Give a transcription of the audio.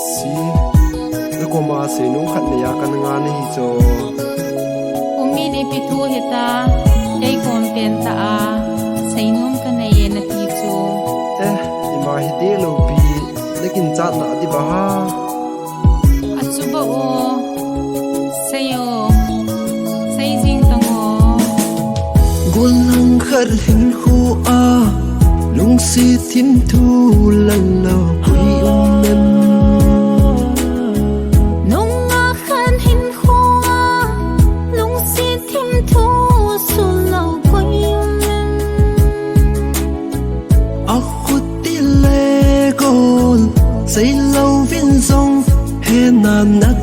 si ko ma se nu khat ne ya kan nga ni cho umi ni pitu heta ei kom pen ta a sainum ka nei na ti chu ima hi de lo bi lekin chat na di ba ha achuba o sayo sai jing tango gol nang khar hin khu a lung si thim thu lan lo quy nem say lâu viên sông hè nàn nát